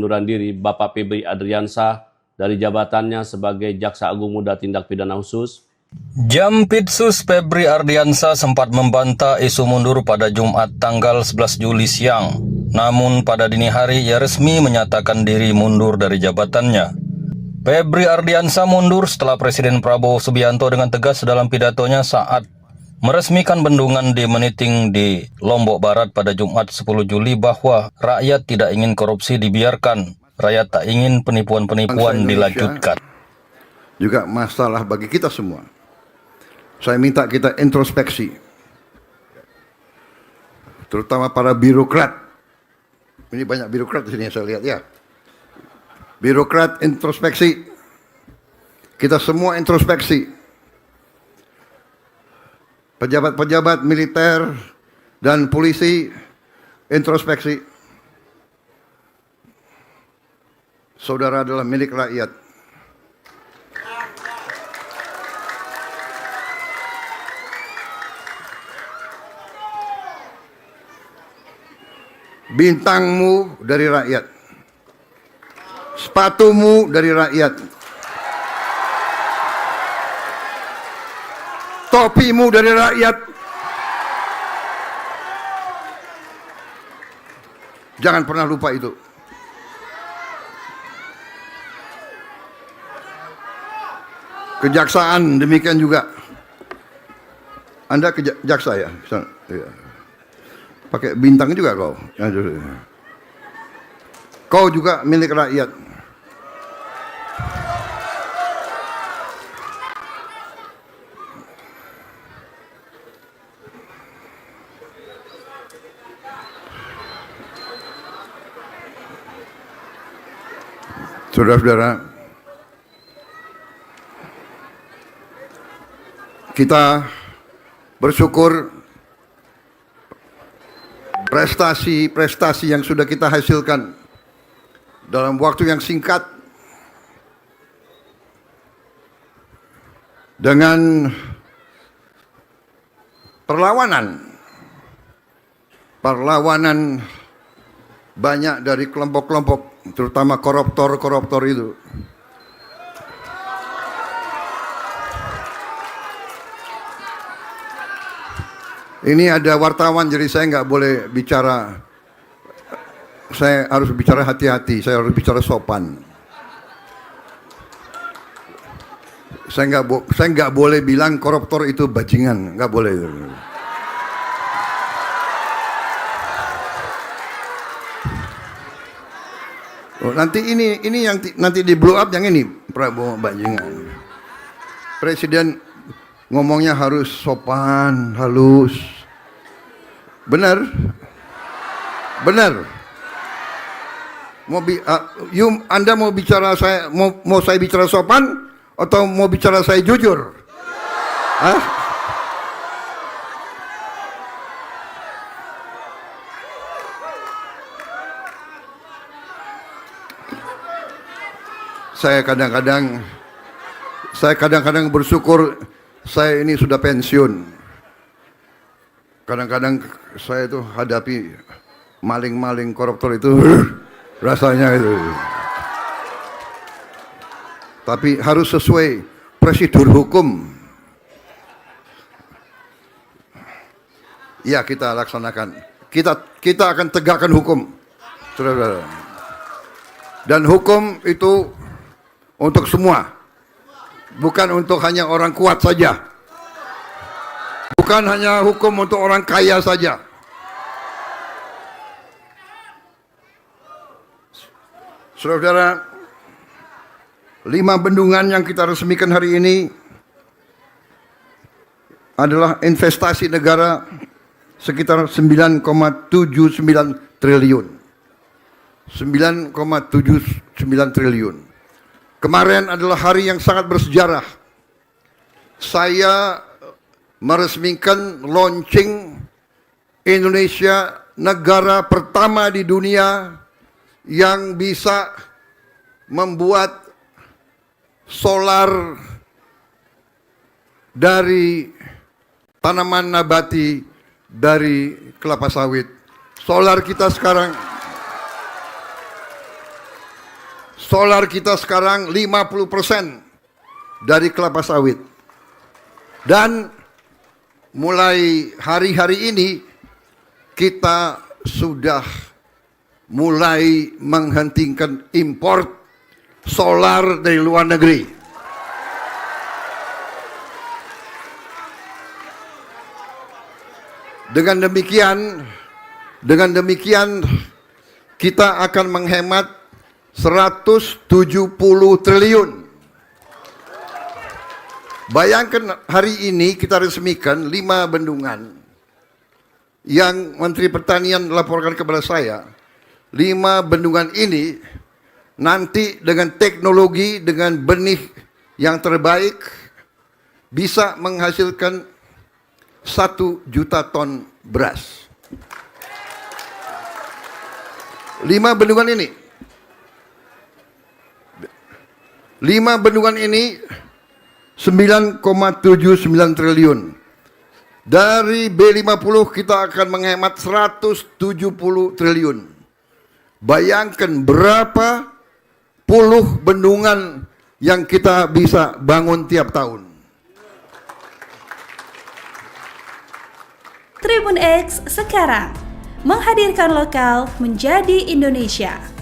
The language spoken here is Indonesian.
Pengunduran diri Bapak Febri Ardiansah dari jabatannya sebagai Jaksa Agung Muda Tindak Pidana Khusus. Jampitsus Febri Ardiansah sempat membantah isu mundur pada Jumat tanggal 11 Juli siang. Namun pada dini hari ia resmi menyatakan diri mundur dari jabatannya. Febri Ardiansah mundur setelah Presiden Prabowo Subianto dengan tegas dalam pidatonya saat meresmikan bendungan di Meniting di Lombok Barat pada Jumat 10 Juli bahwa rakyat tidak ingin korupsi dibiarkan. Rakyat tak ingin penipuan-penipuan dilanjutkan. Juga masalah bagi kita semua. Saya minta kita introspeksi. Terutama para birokrat. Ini banyak birokrat di sini saya lihat ya. Birokrat introspeksi. Kita semua introspeksi. Pejabat-pejabat militer dan polisi introspeksi. Saudara adalah milik rakyat. Bintangmu dari rakyat. Sepatumu dari rakyat. Topimu dari rakyat. Jangan pernah lupa itu. Kejaksaan demikian juga. Anda jaksa ya? Pakai bintang juga kau. Kau juga milik rakyat. Saudara-saudara, kita bersyukur prestasi-prestasi yang sudah kita hasilkan dalam waktu yang singkat dengan perlawanan banyak dari kelompok-kelompok, terutama koruptor itu. Ini ada wartawan, jadi saya nggak boleh bicara. Saya harus bicara hati-hati, saya harus bicara sopan. Saya nggak boleh bilang koruptor itu bajingan, nggak boleh. Oh, nanti ini yang nanti di blow up yang ini Prabowo bajingan. Presiden ngomongnya harus sopan, halus. Benar? Benar. Anda mau bicara saya mau saya bicara sopan atau mau bicara saya jujur? Hah? Saya kadang-kadang bersyukur saya ini sudah pensiun. Kadang-kadang saya itu hadapi maling-maling koruptor itu rasanya itu. Tapi harus sesuai prosedur hukum. Ya, kita laksanakan. Kita akan tegakkan hukum. Saudara-saudara. Dan hukum itu untuk semua. Bukan untuk hanya orang kuat saja. Bukan hanya hukum untuk orang kaya saja. Saudara-saudara, 5 bendungan yang kita resmikan hari ini adalah investasi negara sekitar 9,79 triliun. 9,79 triliun. Kemarin adalah hari yang sangat bersejarah. Saya meresmikan launching Indonesia, negara pertama di dunia yang bisa membuat solar dari tanaman nabati dari kelapa sawit. Solar kita sekarang solar kita sekarang 50% dari kelapa sawit. Dan mulai hari-hari ini kita sudah mulai menghentikan impor solar dari luar negeri. Dengan demikian kita akan menghemat 170 triliun. Bayangkan hari ini kita resmikan 5 bendungan yang Menteri Pertanian laporkan kepada saya. 5 bendungan ini nanti dengan teknologi, dengan benih yang terbaik bisa menghasilkan 1 juta ton beras. 5 bendungan ini 9,79 triliun. Dari B50 kita akan menghemat 170 triliun. Bayangkan berapa puluh bendungan yang kita bisa bangun tiap tahun. Tribun X sekarang menghadirkan lokal menjadi Indonesia.